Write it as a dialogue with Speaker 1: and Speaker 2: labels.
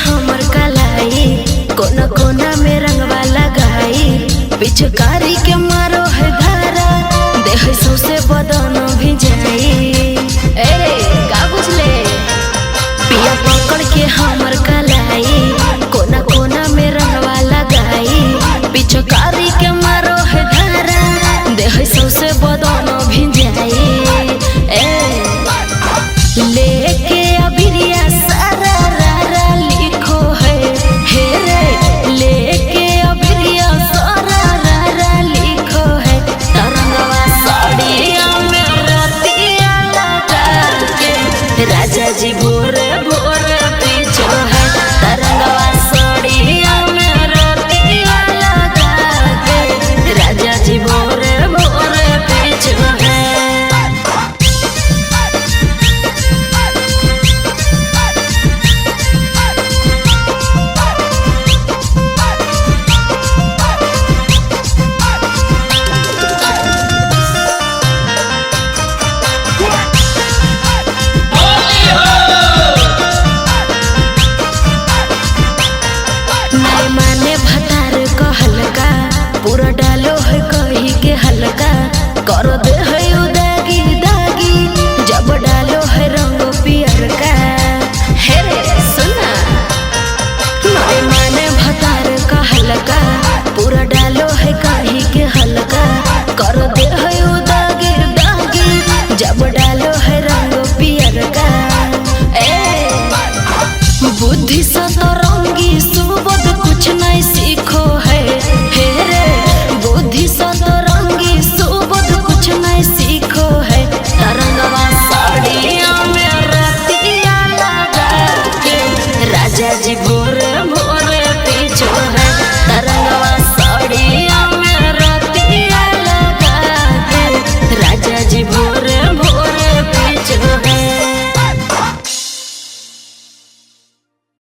Speaker 1: हमर कलाई, कोना कोना में रंगवा लगाई, पिचकारी के मारो है धारा, देह सौसे बदन भिजाई। अरे का बुझले पिया पकड़ के हमर कलाई, कोना कोना में रंगवा लगाई, पिचकारी के मारो है धारा, देह सौसे बदन भिजाई। लेके अबिरिया सारा रारा लिखो है, हे रे लेके अबिरिया सारा रारा लिखो है, तरंगवा साड़िया में रतिया लगा के राजा जी भोरे भोरे पीछो है, तरंगवा साड़िया में रतिया लगा के राजा जी भोरे भोरे पीछो है। माने भतार कहलका पूरा डालो है कही के हल्का कर दे